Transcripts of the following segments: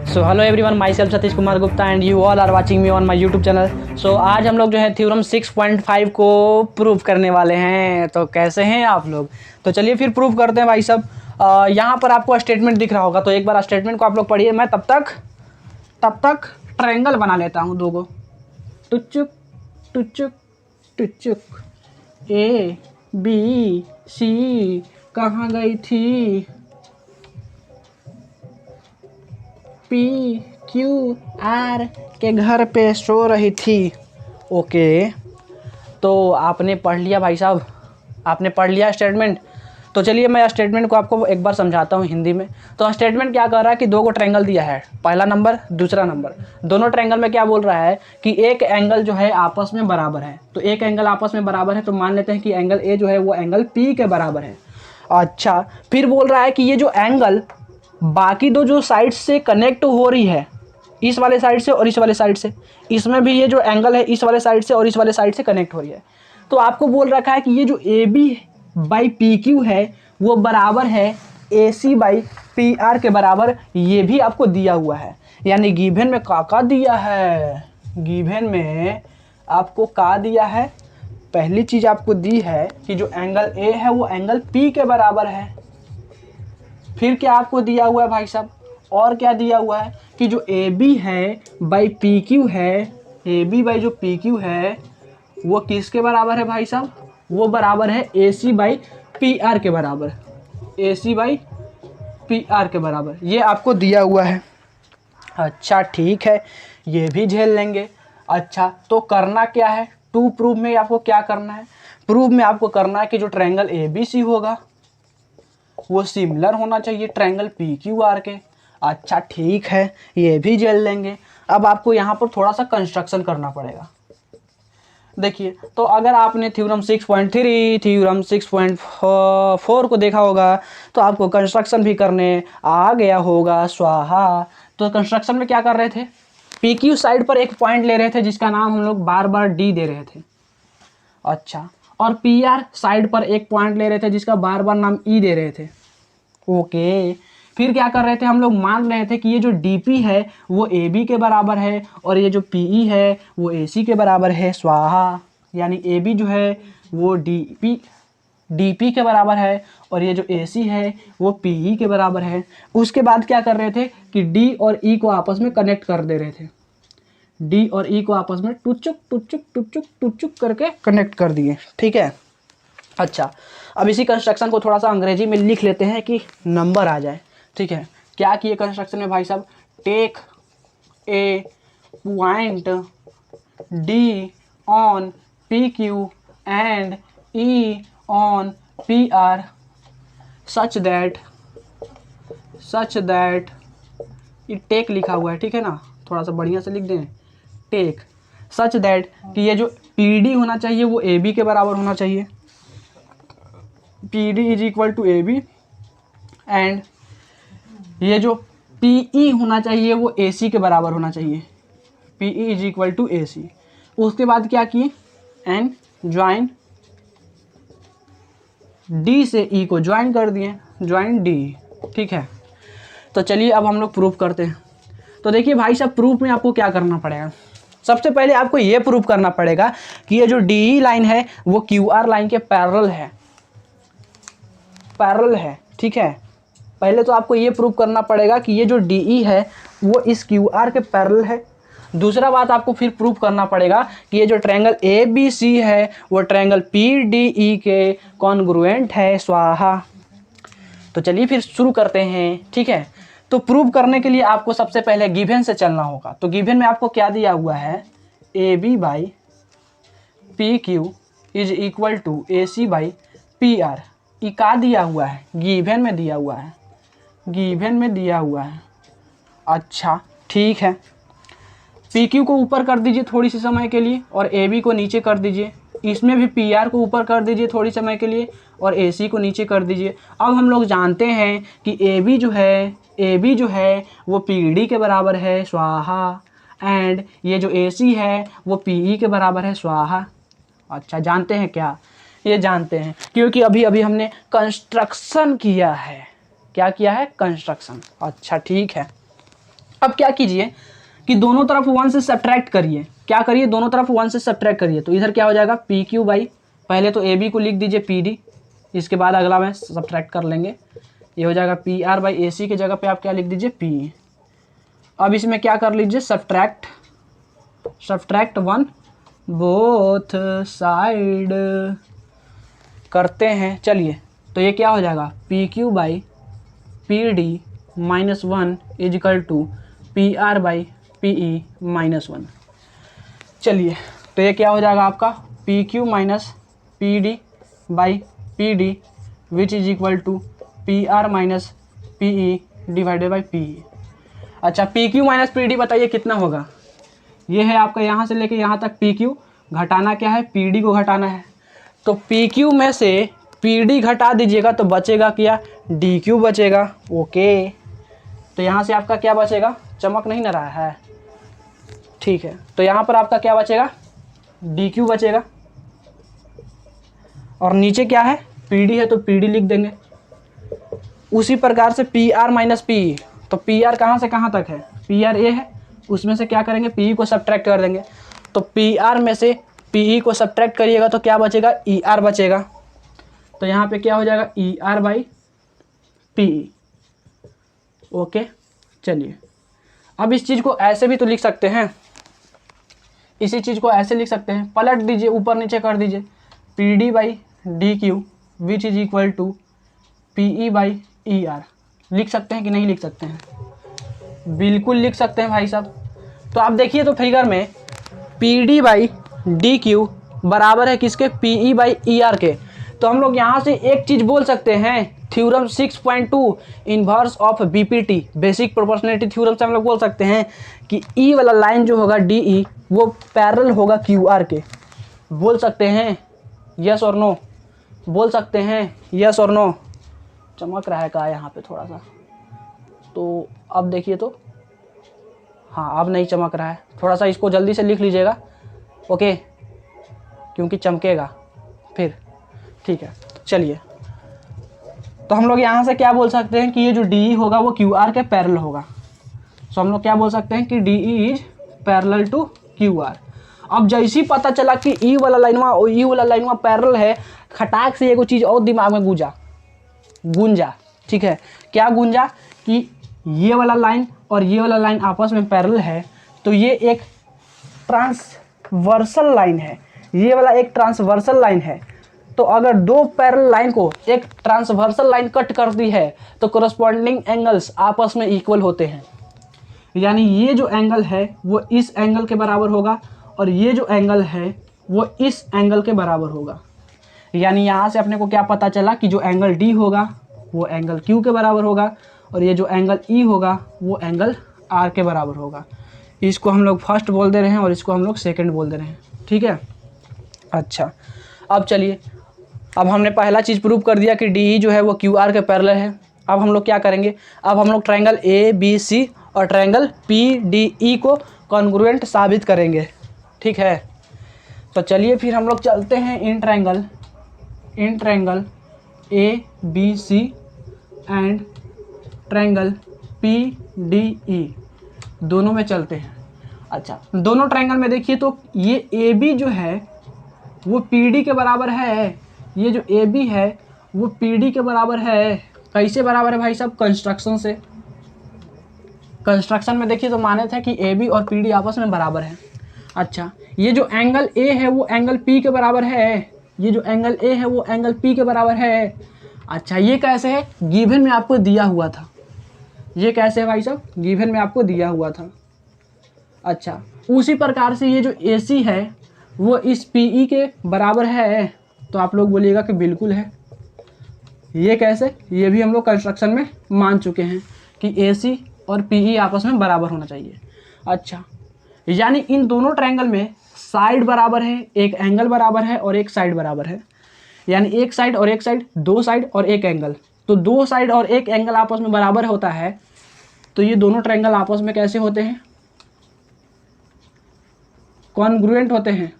So hello everyone, myself Satish Kumar Gupta and you all are watching me on my YouTube channel. So आज हम लोग जो है theorem 6.5 को प्रूव करने वाले हैं। तो कैसे हैं आप लोग? तो चलिए फिर प्रूव करते हैं भाई साहब। यहाँ पर आपको स्टेटमेंट दिख रहा होगा, तो एक बार स्टेटमेंट को आप लोग पढ़िए। मैं तब तक ट्रायंगल बना लेता हूँ दो गो। टुचुक टुचुक टुचुक, ए बी सी कहाँ गई थी? पी क्यू आर के घर पे सो रही थी। ओके, तो आपने पढ़ लिया भाई साहब, आपने पढ़ लिया स्टेटमेंट। तो चलिए मैं स्टेटमेंट को आपको एक बार समझाता हूँ हिंदी में। तो स्टेटमेंट क्या कर रहा है कि दो को ट्रायंगल दिया है, पहला नंबर दूसरा नंबर। दोनों ट्रायंगल में क्या बोल रहा है कि एक एंगल जो है आपस में बराबर है। तो एक एंगल आपस में बराबर है, तो मान लेते हैं कि एंगल ए जो है वो एंगल पी के बराबर है। अच्छा, फिर बोल रहा है कि ये जो एंगल बाकी दो जो साइड से कनेक्ट हो रही है, इस वाले साइड से और इस वाले साइड से, इसमें भी ये जो एंगल है इस वाले साइड से और इस वाले साइड से कनेक्ट हो रही है। तो आपको बोल रखा है कि ये जो A B by P Q है वो बराबर है A C by P R के बराबर। ये भी आपको दिया हुआ है, यानी गिवन में का दिया है, गिवन में आपको का दिया है। पहली चीज़ आपको दी है कि जो एंगल ए है वो एंगल पी के बराबर है। फिर क्या आपको दिया हुआ है भाई साहब, और क्या दिया हुआ है कि जो ए बी है बाई पी क्यू है, ए बी बाई जो पी क्यू है वो किसके बराबर है भाई साहब? वो बराबर है A C by P R के बराबर, ए सी बाई पी आर के बराबर। ये आपको दिया हुआ है। अच्छा ठीक है, ये भी झेल लेंगे। अच्छा, तो करना क्या है? टू प्रूव में आपको क्या करना है? प्रूव में आपको करना है कि जो ट्रायंगल ए बी सी होगा वो सिमिलर होना चाहिए ट्रायंगल पी क्यू आर के। अच्छा ठीक है, ये भी झेल लेंगे। अब आपको यहाँ पर थोड़ा सा कंस्ट्रक्शन करना पड़ेगा। देखिए, तो अगर आपने थ्योरम 6.3 थ्योरम 6.4 को देखा होगा तो आपको कंस्ट्रक्शन भी करने आ गया होगा स्वाहा। तो कंस्ट्रक्शन में क्या कर रहे थे? पी क्यू साइड पर एक पॉइंट ले रहे थे जिसका नाम हम लोग बार बार डी दे रहे थे। अच्छा, और पी आर साइड पर एक पॉइंट ले रहे थे जिसका बार बार नाम ई दे रहे थे। ओके, फिर क्या कर रहे थे? हम लोग मान रहे थे कि ये जो डी है वो ए बी के बराबर है और ये जो पी ई है वो ए सी के बराबर है स्वाहा। यानी ए बी जो है वो डी पी के बराबर है और ये जो ए सी है वो पी ई के बराबर है। उसके बाद क्या कर रहे थे कि डी और ई को आपस में कनेक्ट कर दे रहे थे। डी और ई को आपस में टुचुक टुचुक टुचुक टुचुक करके कनेक्ट कर दिए। ठीक है। अच्छा, अब इसी कंस्ट्रक्शन को थोड़ा सा अंग्रेजी में लिख लेते हैं कि नंबर आ जाए। ठीक है, क्या किए कंस्ट्रक्शन में भाई साहब? Take a point D on P Q and E on P R such that ये टेक लिखा हुआ है, ठीक है ना, थोड़ा सा बढ़िया से लिख दें। टेक सच दैट कि ये जो पी डी होना चाहिए वो ए बी के बराबर होना चाहिए। P D is equal to A B and ये जो पी ई होना चाहिए वो ए सी के बराबर होना चाहिए। P E is equal to A C. उसके बाद क्या किए? एंड ज्वाइन डी से ई को ज्वाइन कर दिए, ज्वाइन डी। ठीक है, तो चलिए अब हम लोग प्रूफ करते हैं। तो देखिए भाई साहब, प्रूफ में आपको क्या करना पड़ेगा? सबसे पहले आपको ये प्रूफ करना पड़ेगा कि ये जो डी लाइन है वो क्यू आर लाइन के पैरेलल है। ठीक है, पहले तो आपको ये प्रूव करना पड़ेगा कि ये जो डी ई है वो इस क्यू आर के पैरेलल है। दूसरा बात आपको फिर प्रूव करना पड़ेगा कि ये जो ट्रायंगल ए बी सी है वो ट्रायंगल पी डी ई के कॉन्ग्रुएंट है स्वाहा। तो चलिए फिर शुरू करते हैं। ठीक है, तो प्रूव करने के लिए आपको सबसे पहले गिवन से चलना होगा। तो गिवन में आपको क्या दिया हुआ है? A B by P Q is equal to A C by P R. ये का दिया हुआ है? गिवन में दिया हुआ है, गिवन में दिया हुआ है। अच्छा ठीक है, पी क्यू को ऊपर कर दीजिए थोड़ी सी समय के लिए और ए बी को नीचे कर दीजिए। इसमें भी पी आर को ऊपर कर दीजिए थोड़ी समय के लिए और ए सी को नीचे कर दीजिए। अब हम लोग जानते हैं कि ए बी जो है वो पी डी के बराबर है स्वाहा एंड ये जो ए सी है वो पी ई के बराबर है स्वाहा। अच्छा, जानते हैं क्या? ये जानते हैं क्योंकि अभी अभी हमने कंस्ट्रक्शन किया है। क्या किया है? कंस्ट्रक्शन। अच्छा ठीक है, अब क्या कीजिए कि दोनों तरफ 1 से सब्ट्रैक्ट करिए। क्या करिए, दोनों तरफ 1 से सब्ट्रैक्ट करिए। तो इधर क्या हो जाएगा, पी क्यू बाई, पहले तो ए बी को लिख दीजिए पी डी, इसके बाद अगला में सब्ट्रैक्ट कर लेंगे। ये हो जाएगा पी आर बाई ए सी के जगह पे आप क्या लिख दीजिए पी। अब इसमें क्या कर लीजिए, सब्ट्रैक्ट 1 बोथ साइड करते हैं। चलिए, तो ये क्या हो जाएगा, P Q by P D minus 1 is equal to P R by P E minus 1। चलिए, तो ये क्या हो जाएगा आपका, P Q minus P D by P D which is equal to P R minus P E divided by P E. अच्छा, P Q minus P D बताइए कितना होगा। ये है आपका यहाँ से लेके यहाँ तक पी क्यू, घटाना क्या है, पी डी को घटाना है। तो पी क्यू में से पी डी घटा दीजिएगा तो बचेगा क्या, डी क्यू बचेगा। ओके, तो यहाँ से आपका क्या बचेगा, चमक नहीं ना रहा है, ठीक है। तो यहाँ पर आपका क्या बचेगा, डी क्यू बचेगा, और नीचे क्या है, पी डी है तो पी डी लिख देंगे। उसी प्रकार से पी आर माइनस पी ई, तो पी आर कहाँ से कहाँ तक है, पी आर ए है, उसमें से क्या करेंगे, पी ई को सब्ट्रैक्ट कर देंगे। तो पी आर में से पी ई को सब्ट्रैक्ट करिएगा तो क्या बचेगा, ई आर बचेगा। तो यहाँ पे क्या हो जाएगा, E R by P E. Okay, चलिए, अब इस चीज़ को ऐसे भी तो लिख सकते हैं, इसी चीज़ को ऐसे लिख सकते हैं, पलट दीजिए, ऊपर नीचे कर दीजिए, P D by D Q which is equal to P E by E R. लिख सकते हैं कि नहीं लिख सकते हैं, बिल्कुल लिख सकते हैं भाई साहब। तो आप देखिए तो फिगर में P D by D Q बराबर है किसके, P E by E are के। तो हम लोग यहाँ से एक चीज़ बोल सकते हैं, theorem 6.2 inverse of BPT, basic proportionality theorem से हम लोग बोल सकते हैं कि ई वाला लाइन जो होगा डी ई वो पैरेलल होगा क्यू आर के। बोल सकते हैं यस और नो, बोल सकते हैं यस और नो। चमक रहा है कहाँ यहाँ पे थोड़ा सा, तो अब देखिए तो हाँ, अब नहीं चमक रहा है, थोड़ा सा इसको जल्दी से लिख लीजिएगा, ओके, क्योंकि चमकेगा फिर, ठीक है। चलिए, तो हम लोग यहाँ से क्या बोल सकते हैं कि ये जो डी ई होगा वो क्यू आर के पैरेलल होगा। सो हम लोग क्या बोल सकते हैं कि D E is parallel to Q R. अब जैसे ही पता चला कि ई वाला लाइनवा पैरेलल है, खटाक से एगो चीज़ और दिमाग में गूंजा, ठीक है। क्या गूंजा कि ये वाला लाइन और ये वाला लाइन आपस में पैरेलल है, तो ये एक ट्रांसवर्सल लाइन है, ये वाला एक ट्रांसवर्सल लाइन है। तो अगर दो पैरेलल लाइन को एक ट्रांसवर्सल लाइन कट करती है तो कोरस्पॉन्डिंग एंगल्स आपस में इक्वल होते हैं। यानी ये जो एंगल है वो इस एंगल के बराबर होगा और ये जो एंगल है वो इस एंगल के बराबर होगा। यानी यहाँ से अपने को क्या पता चला कि जो एंगल डी होगा वो एंगल क्यू के बराबर होगा और ये जो एंगल ई होगा वो एंगल आर के बराबर होगा। इसको हम लोग फर्स्ट बोल दे रहे हैं और इसको हम लोग सेकंड बोल दे रहे हैं, ठीक है। अच्छा, अब चलिए, अब हमने पहला चीज़ प्रूव कर दिया कि डी ई जो है वो क्यू आर के पैरेलल है। अब हम लोग क्या करेंगे, अब हम लोग ट्रायंगल ए बी सी और ट्रायंगल पी डी ई को कॉन्ग्रुएंट साबित करेंगे, ठीक है। तो चलिए फिर हम लोग चलते हैं in triangle A B C and triangle P D E, दोनों में चलते हैं। अच्छा, दोनों ट्रायंगल में देखिए तो ये ए बी जो है वो पी डी के बराबर है, ये जो ए बी है वो पी डी के बराबर है। कैसे बराबर है भाई साहब, कंस्ट्रक्शन में देखिए तो माने थे कि ए बी और पी डी आपस में बराबर है। अच्छा, ये जो एंगल ए है वो एंगल पी के बराबर है, ये जो एंगल ए है वो एंगल पी के बराबर है। अच्छा, ये कैसे है, गिवन में आपको दिया हुआ था। ये कैसे है भाई साहब, गिवन में आपको दिया हुआ था। अच्छा, उसी प्रकार से ये जो ए सी है वो इस पी ई के बराबर है, तो आप लोग बोलिएगा कि बिल्कुल है। ये कैसे, ये भी हम लोग कंस्ट्रक्शन में मान चुके हैं कि ए सी और पी ई आपस में बराबर होना चाहिए। अच्छा, यानी इन दोनों ट्रायंगल में साइड बराबर है, एक एंगल बराबर है और एक साइड बराबर है। यानी एक साइड और एक साइड, दो साइड और एक एंगल, तो दो साइड और एक एंगल आपस में बराबर होता है। तो ये दोनों ट्रायंगल आपस में कैसे होते हैं, कॉन्ग्रुएंट होते हैं।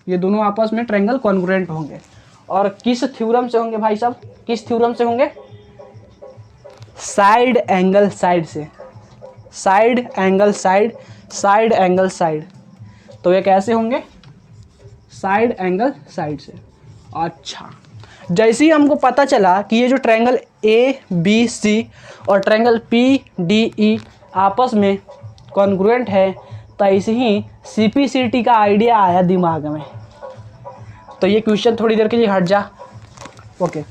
ये दोनों आपस में ट्रायंगल कॉन्ग्रुएंट होंगे। और किस थ्योरम से होंगे भाई साहब, किस थ्योरम से होंगे, साइड एंगल साइड से। Side angle side, side angle side. तो ये कैसे होंगे? साइड एंगल साइड से। अच्छा, जैसे ही हमको पता चला कि ये जो ट्रायंगल ABC और ट्रायंगल PDE आपस में कॉन्ग्रुएंट है, तो ऐसे ही CPCT का आइडिया आया दिमाग में। तो ये क्वेश्चन थोड़ी देर के लिए हट जा। ओके,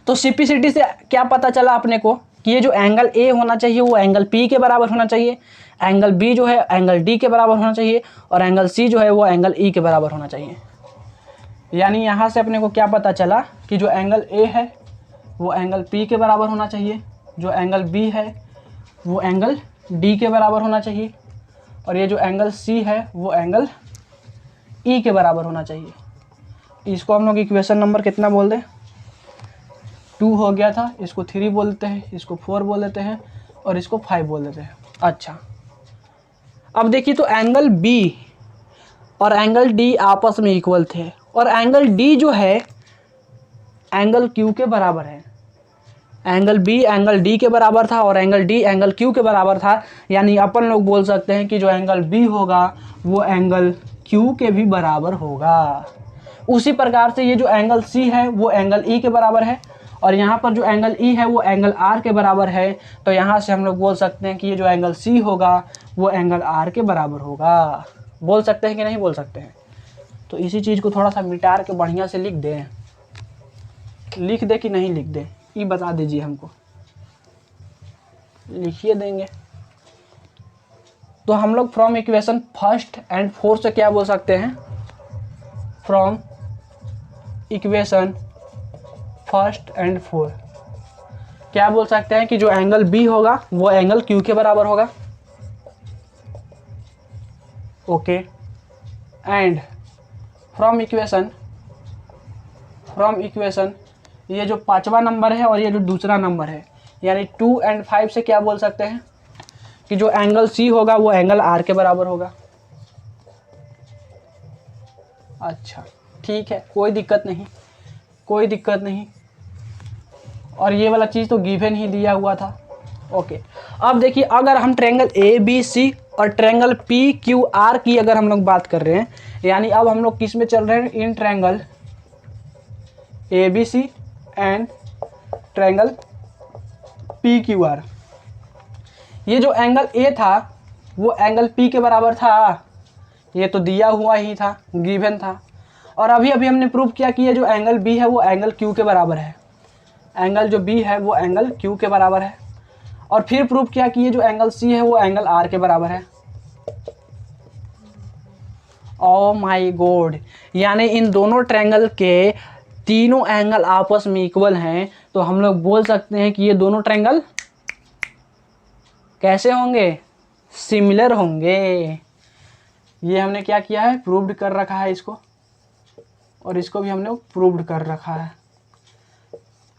तो CPCT से क्या पता चला अपने को कि ये जो एंगल A होना चाहिए वो एंगल P के बराबर होना चाहिए, एंगल B जो है एंगल D के बराबर होना चाहिए, और एंगल C जो है वो एंगल E के बराबर होना चाहिए। यानी यहाँ से अपने को क्या पता चला कि जो एंगल A है वो एंगल P के बराबर होना चाहिए, जो एंगल B है वो एंगल D के बराबर होना चाहिए, और ये जो एंगल C है वो एंगल E के बराबर होना चाहिए। इसको हम लोग इक्वेशन नंबर कितना बोल दें? 2 हो गया था, इसको 3 बोल देते हैं, इसको 4 बोल देते हैं, और इसको 5 बोल देते हैं। अच्छा, अब देखिए, तो एंगल B और एंगल D आपस में इक्वल थे, और एंगल D जो है एंगल Q के बराबर है। एंगल B एंगल D के बराबर था और एंगल D एंगल Q के बराबर था। यानी अपन लोग बोल सकते हैं कि जो एंगल B होगा वो एंगल Q के भी बराबर होगा। उसी प्रकार से ये जो एंगल C है वो एंगल E के बराबर है, और यहाँ पर जो एंगल E है वो एंगल R के बराबर है। तो यहाँ से हम लोग बोल सकते हैं कि ये जो एंगल C होगा वो एंगल R के बराबर होगा। बोल सकते हैं कि नहीं बोल सकते हैं? तो इसी चीज़ को थोड़ा सा मिटा के बढ़िया से लिख दें। लिख दे कि नहीं लिख दे, ये बता दीजिए हमको। लिखिए देंगे तो हम लोग from equation first and fourth से क्या बोल सकते हैं? From equation first and fourth क्या बोल सकते हैं कि जो एंगल B होगा वो एंगल Q के बराबर होगा। ओके, एंड फ्रॉम इक्वेशन ये जो 5वां नंबर है और ये जो दूसरा नंबर है, यानी 2 और 5 से क्या बोल सकते हैं कि जो एंगल C होगा वो एंगल R के बराबर होगा। अच्छा, ठीक है, कोई दिक्कत नहीं, कोई दिक्कत नहीं। और ये वाला चीज़ तो गिवन ही दिया हुआ था। ओके, अब देखिए, अगर हम ट्रायंगल ABC और ट्रायंगल PQR की अगर हम लोग बात कर रहे हैं, यानी अब हम लोग किस में चल रहे हैं? In triangle ABC and triangle PQR। ये जो एंगल A था वो एंगल P के बराबर था, ये तो दिया हुआ ही था, गिवन था। और अभी अभी हमने प्रूव किया कि ये जो एंगल B है वो एंगल Q के बराबर है। एंगल जो B है वो एंगल Q के बराबर है। और फिर प्रूव किया कि ये जो एंगल C है वो एंगल R के बराबर है। ओह माय गॉड, यानी इन दोनों ट्रायंगल के तीनों एंगल आपस में इक्वल हैं। तो हम लोग बोल सकते हैं कि ये दोनों ट्रायंगल कैसे होंगे? सिमिलर होंगे। ये हमने क्या किया है? प्रूव्ड कर रखा है इसको, और इसको भी हमने प्रूव्ड कर रखा है।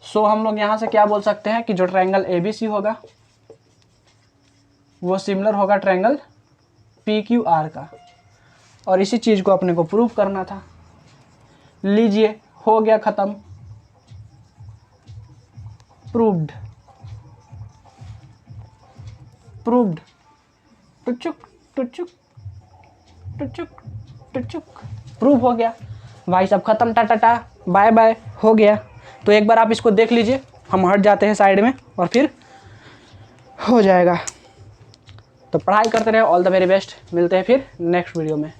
सो हम लोग यहाँ से क्या बोल सकते हैं कि जो ट्रायंगल ABC होगा वो सिमिलर होगा ट्रायंगल PQR का, और इसी चीज़ को अपने को प्रूव करना था। लीजिए, हो गया ख़त्म, प्रूव्ड, प्रूव्ड। टुचुक टुचुक टुचुक टुचुक, प्रूव हो गया भाई साहब, ख़त्म, टाटा बाय बाय, हो गया। तो एक बार आप इसको देख लीजिए, हम हट जाते हैं साइड में और फिर हो जाएगा। तो पढ़ाई करते रहे, ऑल द वेरी बेस्ट। मिलते हैं फिर नेक्स्ट वीडियो में।